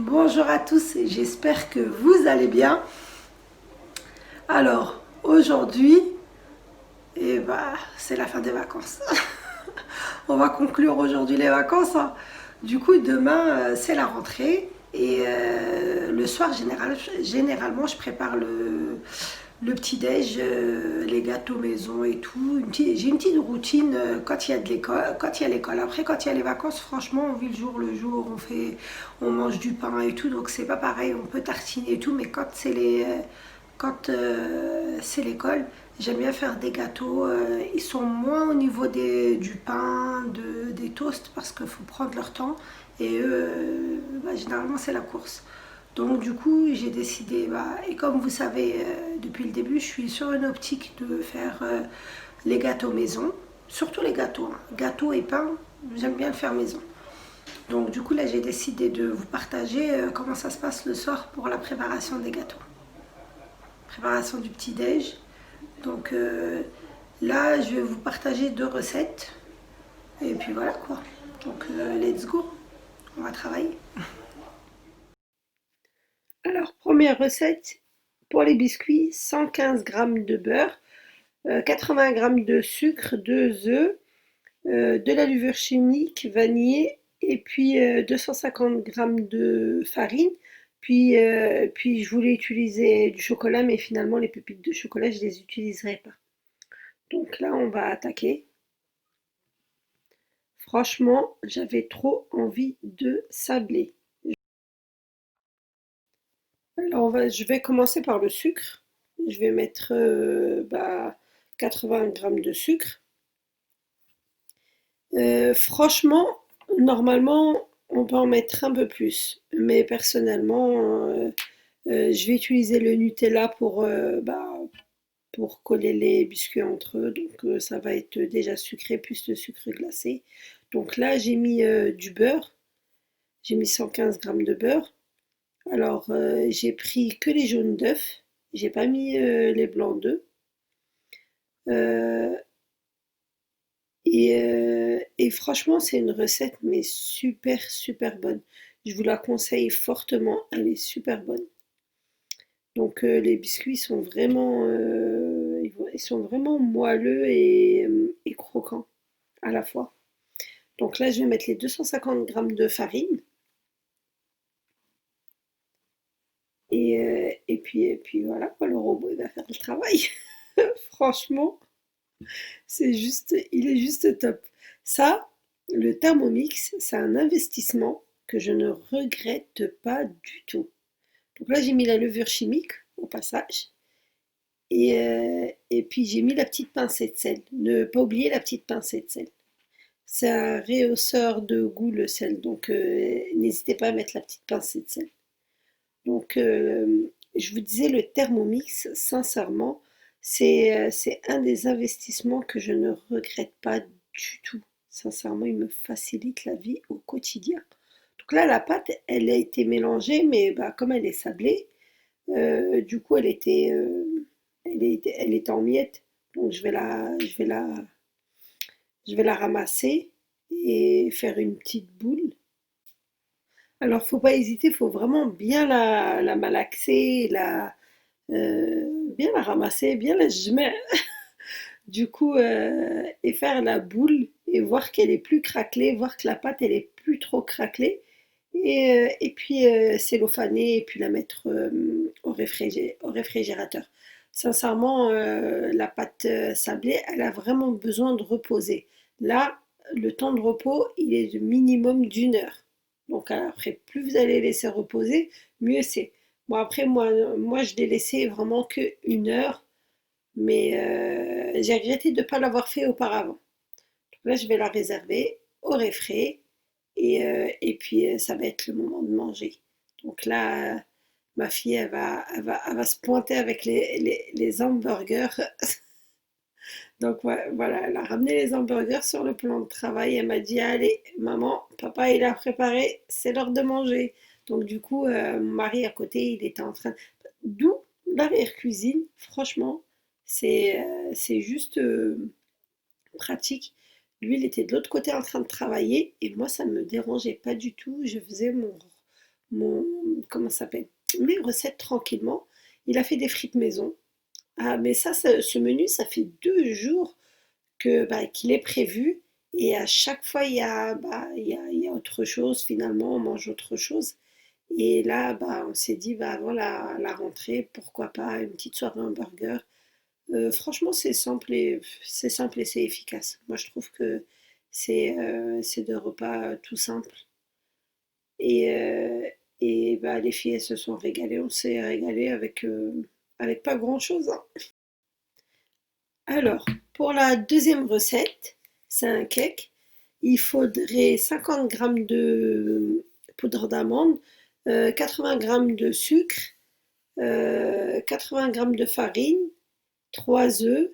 Bonjour à tous et j'espère que vous allez bien. Alors, aujourd'hui, c'est la fin des vacances. On va conclure aujourd'hui les vacances, hein. Du coup, demain, c'est la rentrée. Et le soir, généralement, je prépare le petit-déj, les gâteaux maison et tout. J'ai une petite routine quand il y a de l'école, quand il y a l'école. Après, quand il y a les vacances, franchement, on vit le jour, on mange du pain et tout. Donc, c'est pas pareil. On peut tartiner et tout. Mais quand c'est l'école, j'aime bien faire des gâteaux. Ils sont moins au niveau du pain, des toasts, parce qu'il faut prendre leur temps. Et eux, généralement, c'est la course. Donc du coup, j'ai décidé, et comme vous savez, depuis le début, je suis sur une optique de faire les gâteaux maison. Surtout les gâteaux, hein. Gâteaux et pain, j'aime bien le faire maison. Donc du coup, là, j'ai décidé de vous partager comment ça se passe le soir pour la préparation des gâteaux. Préparation du petit-déj. Donc là, je vais vous partager 2 recettes. Et puis voilà quoi. Donc let's go, on va travailler. Alors, première recette, pour les biscuits, 115 g de beurre, 80 g de sucre, 2 œufs, de la levure chimique, vanillée, et puis 250 g de farine. Puis je voulais utiliser du chocolat, mais finalement les pépites de chocolat, je les utiliserai pas. Donc là, on va attaquer. Franchement, j'avais trop envie de sablé. Alors, je vais commencer par le sucre. Je vais mettre 80 g de sucre. Franchement, normalement, on peut en mettre un peu plus. Mais personnellement, je vais utiliser le Nutella pour coller les biscuits entre eux. Donc, ça va être déjà sucré plus le sucre glacé. Donc là, j'ai mis du beurre. J'ai mis 115 g de beurre. Alors, j'ai pris que les jaunes d'œufs. J'ai pas mis les blancs d'œufs. Euh, et franchement, c'est une recette, mais super, super bonne. Je vous la conseille fortement, elle est super bonne. Donc les biscuits sont ils sont vraiment moelleux et croquants à la fois. Donc là, je vais mettre les 250 g de farine. Et puis voilà, quoi, le robot il va faire le travail. Franchement, il est juste top. Ça, le Thermomix, c'est un investissement que je ne regrette pas du tout. Donc là, j'ai mis la levure chimique au passage. Et puis j'ai mis la petite pincée de sel. Ne pas oublier la petite pincée de sel. C'est un rehausseur de goût le sel, donc n'hésitez pas à mettre la petite pincée de sel. Donc je vous disais le Thermomix, sincèrement, c'est un des investissements que je ne regrette pas du tout. Sincèrement, il me facilite la vie au quotidien. Donc là, la pâte, elle a été mélangée, mais comme elle est sablée, du coup, elle était en miettes. Donc je vais la ramasser et faire une petite boule. Alors, faut pas hésiter, faut vraiment bien la malaxer, bien la ramasser, bien la gemer. Du coup, et faire la boule et voir qu'elle est plus craquelée, voir que la pâte elle est plus trop craquelée. Et puis cellophaner et puis la mettre au réfrigérateur. Sincèrement, la pâte sablée, elle a vraiment besoin de reposer. Là, le temps de repos, il est de minimum d'1 heure. Donc après, plus vous allez laisser reposer, mieux c'est. Bon après, moi je l'ai laissé vraiment que 1 heure, mais j'ai regretté de ne pas l'avoir fait auparavant. Donc là, je vais la réserver au réfrigérateur et puis ça va être le moment de manger. Donc là, ma fille, elle va se pointer avec les hamburgers. Donc voilà, elle a ramené les hamburgers sur le plan de travail. Elle m'a dit, allez, maman, papa, il a préparé, c'est l'heure de manger. Donc du coup, mon mari à côté, il était en train. D'où l'arrière-cuisine, franchement, c'est juste pratique. Lui, il était de l'autre côté en train de travailler et moi, ça ne me dérangeait pas du tout. Je faisais mon comment ça s'appelle? Mes recettes tranquillement. Il a fait des frites maison. Ah, mais ce menu, ça fait 2 jours qu'il est prévu et à chaque fois, il y a autre chose finalement, on mange autre chose. Et là, on s'est dit, avant la rentrée, pourquoi pas une petite soirée hamburger. Franchement, c'est simple et c'est efficace. Moi, je trouve que c'est deux repas tout simples. Et, les filles, elles se sont régalées. On s'est régalé avec pas grand-chose, hein. Alors, pour la deuxième recette, c'est un cake. Il faudrait 50 grammes de poudre d'amande, 80 grammes de sucre, 80 grammes de farine, 3 œufs,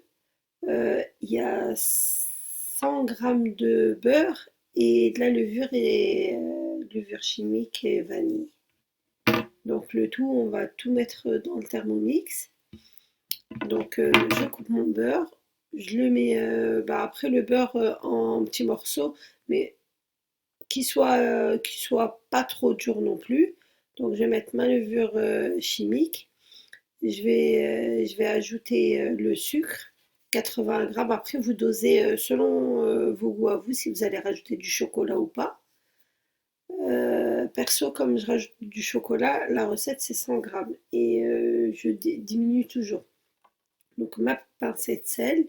il y a 100 grammes de beurre et de la levure chimique et vanille. Donc le tout, on va tout mettre dans le Thermomix. Donc je coupe mon beurre, je le mets après le beurre en petits morceaux, mais qui soit pas trop dur non plus. Donc je vais mettre ma levure chimique. Je vais ajouter le sucre, 80 grammes. Après, vous dosez selon vos goûts à vous si vous allez rajouter du chocolat ou pas. Perso, comme je rajoute du chocolat, la recette c'est 100 grammes et je diminue toujours. Donc ma pincée de sel.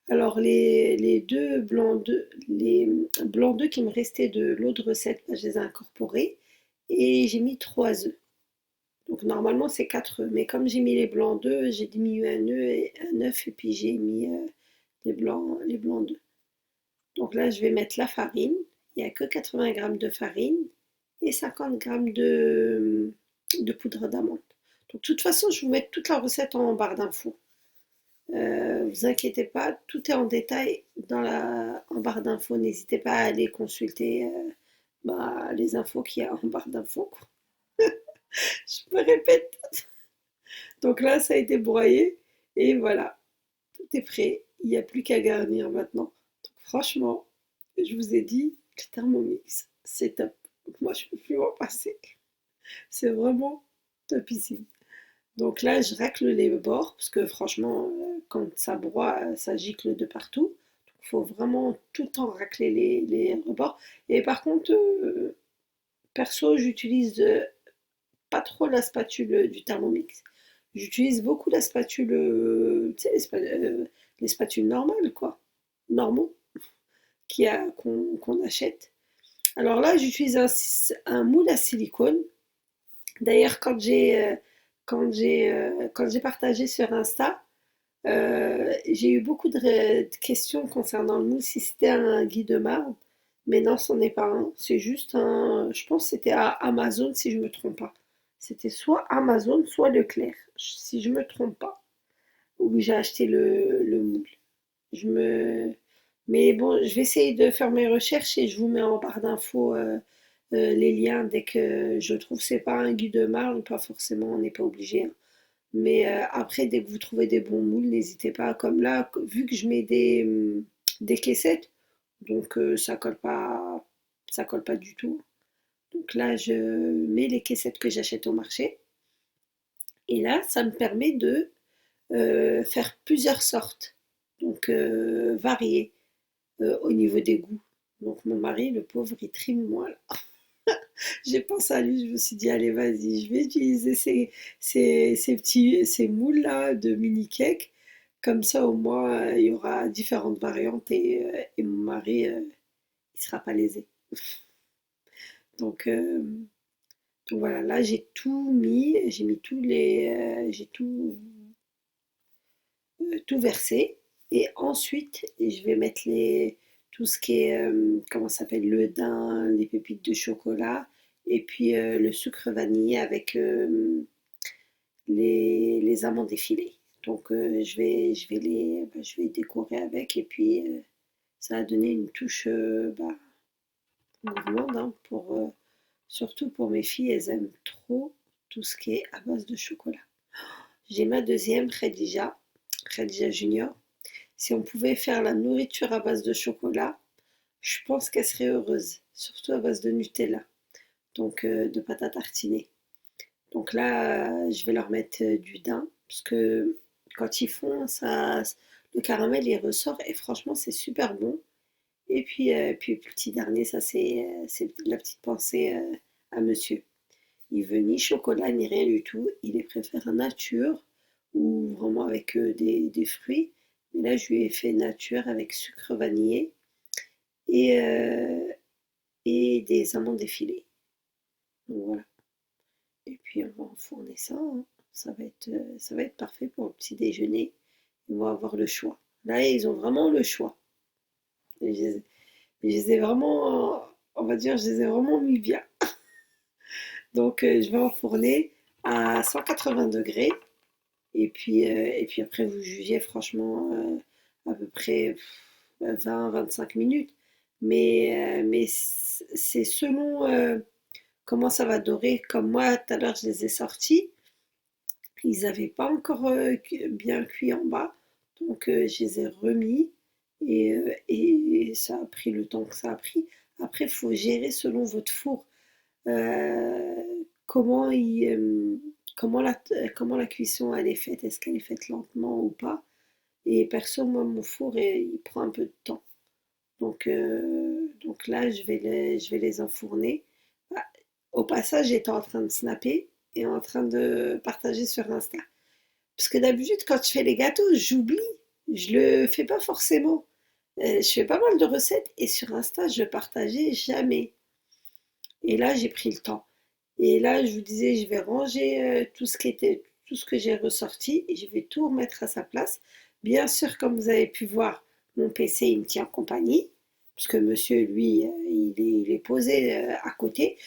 Alors les blancs d'œufs qui me restaient de l'autre recette, je les ai incorporés et j'ai mis 3 œufs. Donc normalement c'est 4 œufs, mais comme j'ai mis les blancs d'œufs, j'ai diminué un œuf et puis j'ai mis les blancs d'œufs. Donc là je vais mettre la farine, il n'y a que 80 grammes de farine et 50 grammes de poudre d'amande. Donc de toute façon je vous mets toute la recette en barre d'infos. Vous inquiétez pas, tout est en détail en barre d'infos. N'hésitez pas à aller consulter les infos qu'il y a en barre d'infos. Je me répète. Donc là, ça a été broyé et voilà, tout est prêt. Il n'y a plus qu'à garnir maintenant. Donc franchement, je vous ai dit, le Thermomix, c'est top. Moi, je ne peux plus m'en passer. C'est vraiment topissime. Donc là, je racle les bords parce que franchement, quand ça broie, ça gicle de partout. Il faut vraiment tout le temps racler les rebords. Et par contre, perso, j'utilise pas trop la spatule du Thermomix. J'utilise beaucoup la spatule, tu sais, les spatules normales, quoi. Normaux, qu'on achète. Alors là, j'utilise un moule à silicone. D'ailleurs, quand j'ai partagé sur Insta, j'ai eu beaucoup de questions concernant le moule, si c'était un guide de marbre. Mais non, ce n'est pas un. C'est juste un. Je pense que c'était à Amazon, si je ne me trompe pas. C'était soit Amazon, soit Leclerc, si je ne me trompe pas. Où j'ai acheté le moule. Je me... Mais bon, je vais essayer de faire mes recherches et je vous mets en barre d'infos les liens dès que je trouve. C'est pas un guide de marbre, pas forcément, on n'est pas obligé, hein. Mais après, dès que vous trouvez des bons moules, n'hésitez pas. Comme là, vu que je mets des caissettes, donc ça colle pas du tout. Donc là, je mets les caissettes que j'achète au marché. Et là, ça me permet de faire plusieurs sortes, donc variées au niveau des goûts. Donc mon mari, le pauvre, il trime moi là. J'ai pensé à lui, je me suis dit, allez, vas-y, je vais utiliser ces moules-là de mini cake. Comme ça, au moins, il y aura différentes variantes et mon mari, il sera pas lésé. Donc, euh, donc voilà, là, j'ai mis tout versé. Et ensuite, je vais mettre tout ce qui est, comment ça s'appelle, le daim, les pépites de chocolat, et puis le sucre vanillé avec les amandes effilées. Donc je vais décorer avec, et puis ça va donner une touche gourmande, hein, surtout pour mes filles, elles aiment trop tout ce qui est à base de chocolat. J'ai ma deuxième, Khadija Junior. Si on pouvait faire la nourriture à base de chocolat, je pense qu'elle serait heureuse, surtout à base de Nutella. donc de pâte à tartiner. Donc là, je vais leur mettre du daim, parce que quand ils font, ça, le caramel il ressort et franchement c'est super bon. Et puis petit dernier, ça c'est la petite pensée à monsieur. Il veut ni chocolat ni rien du tout. Il les préfère nature ou vraiment avec des fruits. Mais là, je lui ai fait nature avec sucre vanillé et, euh, et des amandes effilées. Donc voilà. Et puis on va enfourner ça, hein. Ça va être parfait pour le petit déjeuner. Ils vont avoir le choix. Là, ils ont vraiment le choix. Et je les ai vraiment, on va dire, je les ai vraiment mis bien. Donc je vais enfourner à 180 degrés. Et puis après, vous jugez franchement à peu près 20-25 minutes. Mais c'est selon comment ça va dorer. Comme moi, tout à l'heure, je les ai sortis. Ils n'avaient pas encore bien cuit en bas. Donc, je les ai remis. Et ça a pris le temps que ça a pris. Après, il faut gérer selon votre four. Comment, comment la cuisson elle est faite, est-ce qu'elle est faite lentement ou pas? Et perso, moi, mon four, il prend un peu de temps. Donc là, je vais les enfourner. Ah, au passage, j'étais en train de snapper et en train de partager sur Insta. Parce que d'habitude, quand je fais les gâteaux, j'oublie. Je le fais pas forcément. Je fais pas mal de recettes et sur Insta, je partageais jamais. Et là, j'ai pris le temps. Et là, je vous disais, je vais ranger tout ce que j'ai ressorti et je vais tout remettre à sa place. Bien sûr, comme vous avez pu voir, mon PC, il me tient compagnie, parce que monsieur, lui, il est posé à côté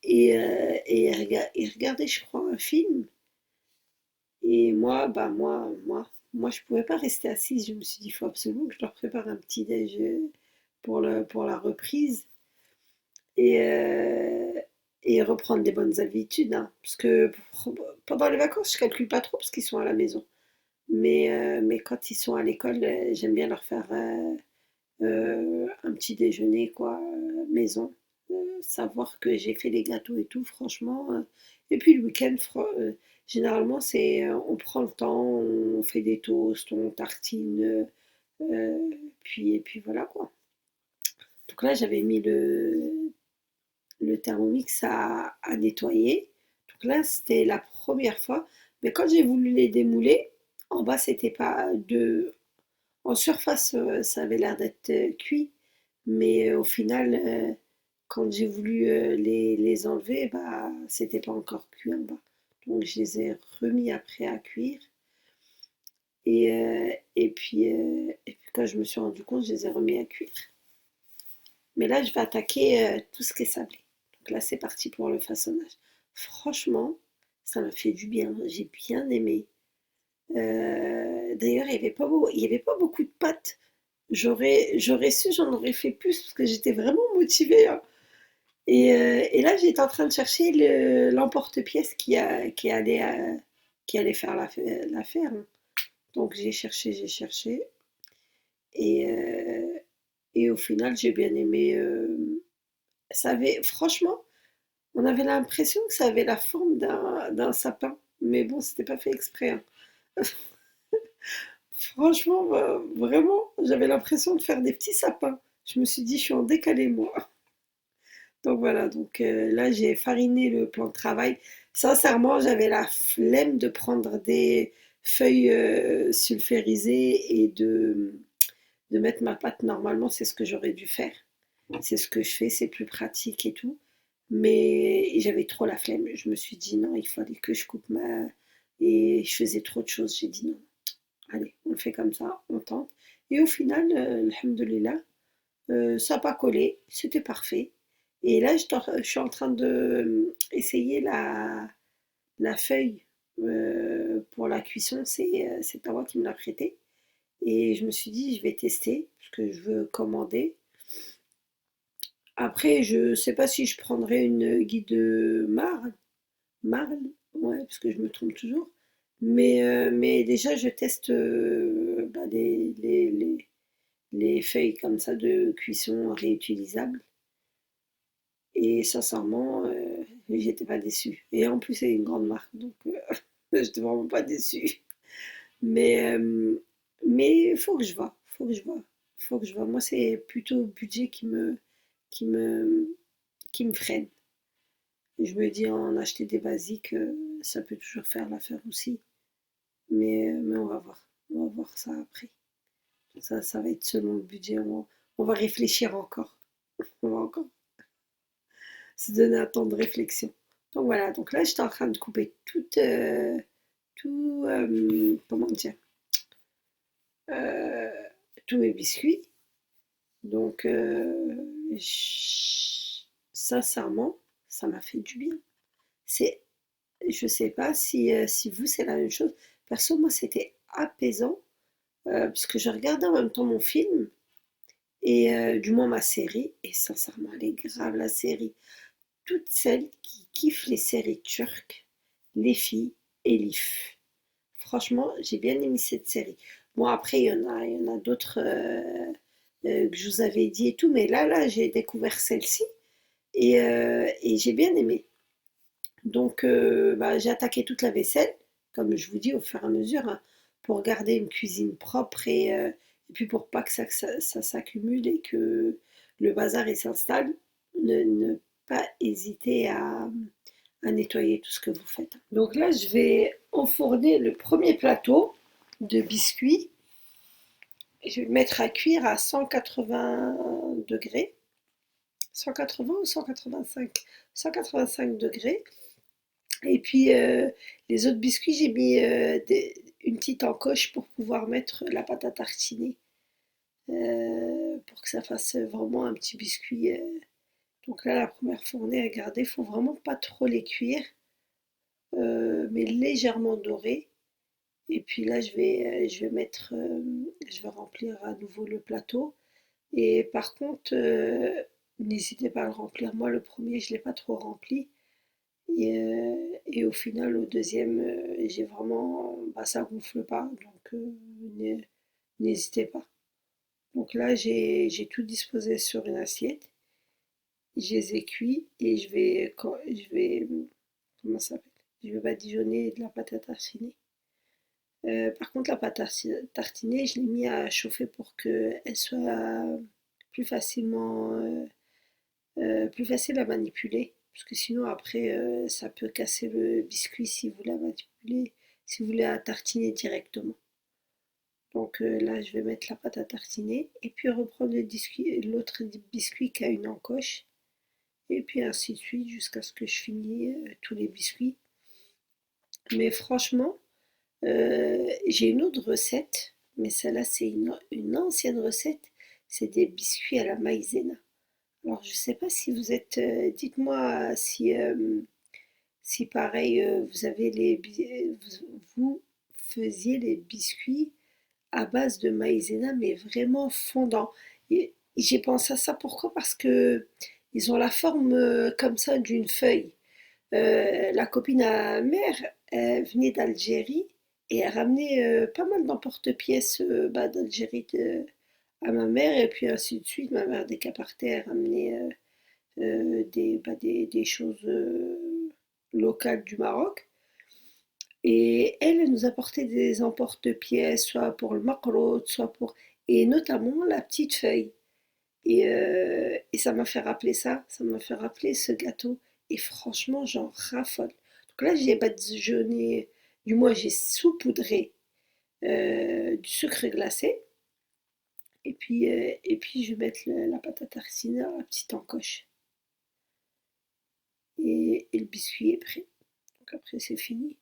et il regardait, je crois, un film. Et moi, moi, je pouvais pas rester assise. Je me suis dit, il faut absolument que je leur prépare un petit déj pour la reprise et, euh, et reprendre des bonnes habitudes, hein. Parce que pendant les vacances, je calcule pas trop parce qu'ils sont à la maison. Mais quand ils sont à l'école, j'aime bien leur faire un petit déjeuner, quoi, maison. Savoir que j'ai fait les gâteaux et tout, franchement. Et puis le week-end, généralement, on prend le temps, on fait des toasts, on tartine, et puis voilà, quoi. Donc là, j'avais mis le Thermomix à nettoyer. Donc là, c'était la première fois. Mais quand j'ai voulu les démouler, en bas, c'était pas de. En surface, ça avait l'air d'être cuit. Mais au final, quand j'ai voulu les enlever, bah, c'était pas encore cuit en bas. Donc je les ai remis après à cuire. Et puis quand je me suis rendu compte, je les ai remis à cuire. Mais là, je vais attaquer tout ce qui est sablé. Donc là, c'est parti pour le façonnage. Franchement, ça m'a fait du bien. J'ai bien aimé. D'ailleurs, il y avait pas beaucoup de pâtes. J'aurais su, j'en aurais fait plus parce que j'étais vraiment motivée, hein. Et là, j'étais en train de chercher l'emporte-pièce qui allait faire l'affaire, hein. Donc j'ai cherché. Et, euh, et au final, j'ai bien aimé. Franchement, on avait l'impression que ça avait la forme d'un sapin. Mais bon, c'était pas fait exprès, hein. Franchement, vraiment, j'avais l'impression de faire des petits sapins. Je me suis dit, je suis en décalé, moi. Donc voilà, donc là, j'ai fariné le plan de travail. Sincèrement, j'avais la flemme de prendre des feuilles sulfurisées et de mettre ma pâte normalement, c'est ce que j'aurais dû faire. C'est ce que je fais, c'est plus pratique et tout. Mais j'avais trop la flemme. Je me suis dit non, il fallait que je coupe ma. Et je faisais trop de choses. J'ai dit non, allez, on le fait comme ça, on tente. Et au final, alhamdoulilah, ça n'a pas collé, c'était parfait. Et là, je suis en train de essayer la feuille pour la cuisson. C'est Tawa qui me l'a prêté. Et je me suis dit, je vais tester, parce que je veux commander. Après, je sais pas si je prendrai une guide Marle, ouais, parce que je me trompe toujours. Mais déjà, je teste bah, les feuilles comme ça de cuisson réutilisables. Et sincèrement, j'étais pas déçue. Et en plus, c'est une grande marque, donc j'étais vraiment pas déçue. Mais, mais il faut que je vois, faut que je vois, faut que je vois. Moi, c'est plutôt le budget qui me, qui me freine. Je me dis, en acheter des basiques, ça peut toujours faire l'affaire aussi. Mais on va voir. On va voir ça après. Ça va être selon le budget. On va réfléchir encore. On va encore se donner un temps de réflexion. Donc voilà, donc là, j'étais en train de couper comment dire, euh, tous mes biscuits. Donc, sincèrement, ça m'a fait du bien. C'est, je sais pas si vous, c'est la même chose. Perso, moi, c'était apaisant parce que je regardais en même temps mon film et du moins ma série. Et sincèrement, elle est grave la série. Toutes celles qui kiffent les séries turques, les filles, Elif. Franchement, j'ai bien aimé cette série. Bon, après, il y en a d'autres que je vous avais dit et tout, mais là, j'ai découvert celle-ci et j'ai bien aimé. Donc, bah, j'ai attaqué toute la vaisselle, comme je vous dis, au fur et à mesure, hein, pour garder une cuisine propre et puis pour pas que ça s'accumule et que le bazar il s'installe. Ne pas hésiter à nettoyer tout ce que vous faites. Donc là, je vais enfourner le premier plateau de biscuits. Je vais le mettre à cuire à 180 degrés. 180 ou 185? 185 degrés. Et puis les autres biscuits, j'ai mis une petite encoche pour pouvoir mettre la pâte à tartiner. Pour que ça fasse vraiment un petit biscuit. Donc là, la première fournée, regardez, il faut vraiment pas trop les cuire, mais légèrement dorés. Et puis là, je vais remplir à nouveau le plateau. Et par contre, n'hésitez pas à le remplir. Moi, le premier, je ne l'ai pas trop rempli. Et au final, au deuxième, j'ai vraiment, bah, ça gonfle pas. Donc, n'hésitez pas. Donc là, j'ai tout disposé sur une assiette. Je les ai cuits et comment ça s'appelle? Je vais badigeonner de la pâte à tartiner. Par contre, la pâte tartinée, je l'ai mis à chauffer pour qu'elle soit plus facilement, plus facile à manipuler. Parce que sinon, après, ça peut casser le biscuit si vous la manipulez, si vous voulez la tartiner directement. Donc là, je vais mettre la pâte à tartiner et puis reprendre l'autre biscuit qui a une encoche. Et puis ainsi de suite jusqu'à ce que je finisse tous les biscuits. Mais franchement, j'ai une autre recette, mais celle-là, c'est une ancienne recette. C'est des biscuits à la maïzena. Alors, je ne sais pas si vous êtes. Dites-moi si pareil, vous faisiez les biscuits à base de maïzena, mais vraiment fondant. Et j'ai pensé à ça pourquoi? Parce que ils ont la forme comme ça d'une feuille. La copine à ma mère, elle venait d'Algérie et elle ramenait pas mal d'emporte-pièces bah, d'Algérie à ma mère et puis ainsi de suite. Ma mère, dès qu'elle partait, elle ramenait des choses locales du Maroc. Et elle nous apportait des emporte-pièces, soit pour le maquereau, soit pour... Et notamment la petite feuille. Et ça m'a fait rappeler ça m'a fait rappeler ce gâteau. Et franchement, j'en raffole. Donc là, j'ai badigeonné, du moins j'ai saupoudré du sucre glacé. Et puis je vais mettre la pâte à tartiner dans la petite encoche. Et le biscuit est prêt. Donc après, c'est fini.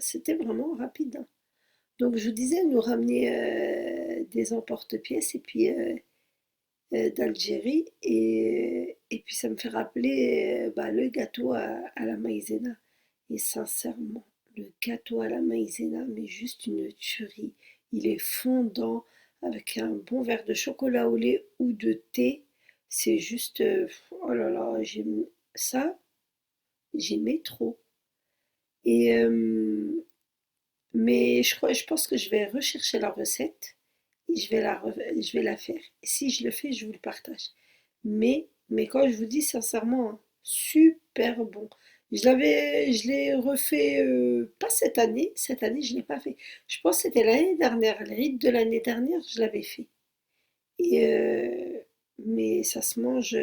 C'était vraiment rapide, hein. Donc je vous disais, nous ramener des emporte-pièces et puis d'Algérie. Et puis ça me fait rappeler bah, le gâteau à la maïzena. Et sincèrement, le gâteau à la maïzena, mais juste une tuerie. Il est fondant avec un bon verre de chocolat au lait ou de thé. C'est juste, oh là là, j'aime ça, j'aimais trop. Et mais je pense que je vais rechercher la recette et je vais la faire. Et si je le fais, je vous le partage. Mais Mais quand je vous dis sincèrement, hein, super bon. Je l'ai refait pas cette année je l'ai pas fait. Je pense que c'était l'année dernière, le rite de l'année dernière, je l'avais fait. Et mais ça se mange.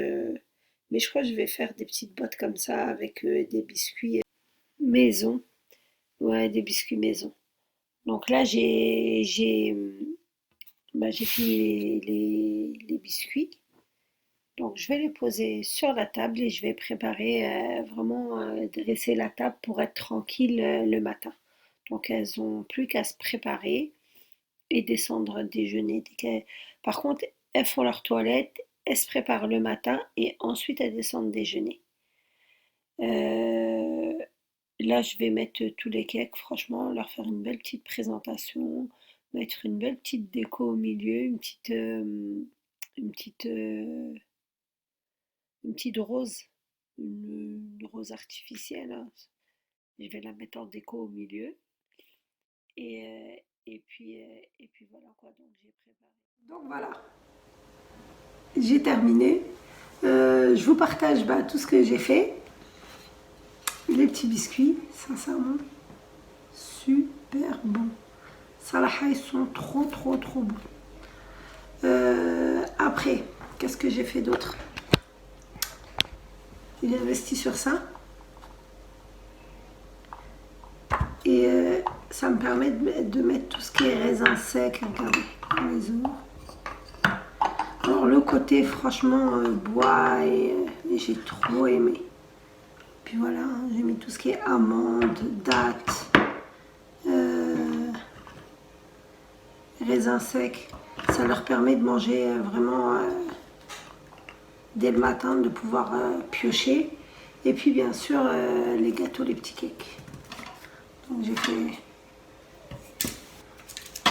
Mais je crois que je vais faire des petites boîtes comme ça avec des biscuits maison. Ouais, des biscuits maison. Donc là, j'ai fini les biscuits. Donc je vais les poser sur la table et je vais préparer vraiment dresser la table pour être tranquille le matin. Donc elles ont plus qu'à se préparer et descendre déjeuner. Par contre, elles font leur toilette, elles se préparent le matin et ensuite elles descendent déjeuner. Euh, Là, je vais mettre tous les cakes, franchement, leur faire une belle petite présentation, mettre une belle petite déco au milieu, une petite, une petite rose, une rose artificielle, hein. Je vais la mettre en déco au milieu. Et puis voilà quoi, donc j'ai préparé. Donc voilà, j'ai terminé. Je vous partage tout ce que j'ai fait. Les petits biscuits, sincèrement, super bons. Salaha, ils sont trop bons. Après, qu'est-ce que j'ai fait d'autre? J'ai investi sur ça. Et ça me permet de mettre tout ce qui est raisin sec. Regardez, on les ouvre. Alors le côté franchement bois, et j'ai trop aimé. Puis voilà, hein, j'ai mis tout ce qui est amandes, dattes, raisins secs. Ça leur permet de manger vraiment dès le matin, de pouvoir piocher. Et puis bien sûr les gâteaux, les petits cakes. Donc j'ai fait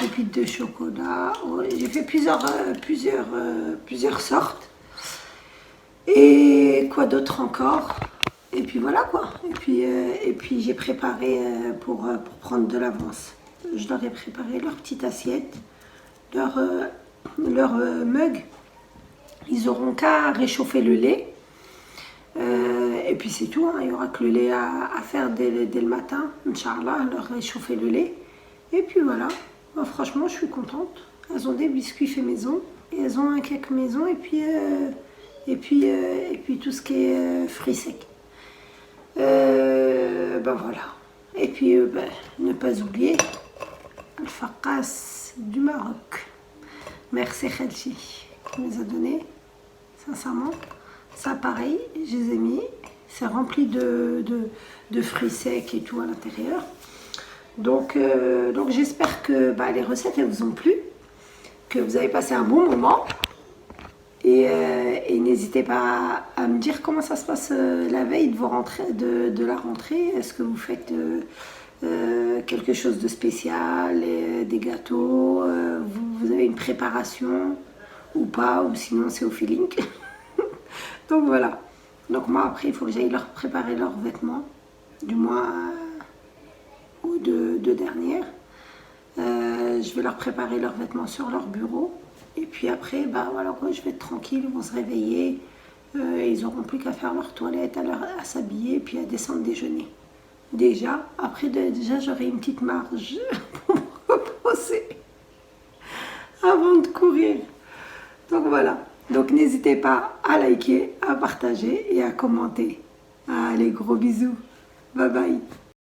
des pépites de chocolat. Ouais, j'ai fait plusieurs sortes. Et quoi d'autre encore? Et puis voilà quoi. Et puis j'ai préparé pour prendre de l'avance. Je leur ai préparé leur petite assiette, leur mug. Ils auront qu'à réchauffer le lait. Et puis c'est tout, hein. Il n'y aura que le lait à faire dès le matin. Inch'Allah, leur réchauffer le lait. Et puis voilà. Moi, franchement, je suis contente. Elles ont des biscuits faits maison. Et elles ont un cake maison. Et puis tout ce qui est fruits secs. Voilà. Et puis ne pas oublier le fakas du Maroc. Merci Khalchi qui nous a donné, sincèrement. Ça pareil, je les ai mis. C'est rempli de fruits secs et tout à l'intérieur. Donc j'espère que les recettes elles vous ont plu, que vous avez passé un bon moment. Et n'hésitez pas à me dire comment ça se passe la veille de la rentrée. Est-ce que vous faites quelque chose de spécial, des gâteaux, vous avez une préparation ou pas, ou sinon c'est au feeling. Donc voilà. Donc moi après il faut que j'aille leur préparer leurs vêtements, du moins ou deux dernières. Je vais leur préparer leurs vêtements sur leur bureau. Et puis après, voilà quoi, je vais être tranquille, ils vont se réveiller. Ils n'auront plus qu'à faire leur toilette, à s'habiller, puis à descendre déjeuner. Déjà, après, déjà j'aurai une petite marge pour me reposer avant de courir. Donc voilà. Donc n'hésitez pas à liker, à partager et à commenter. Allez, gros bisous. Bye bye.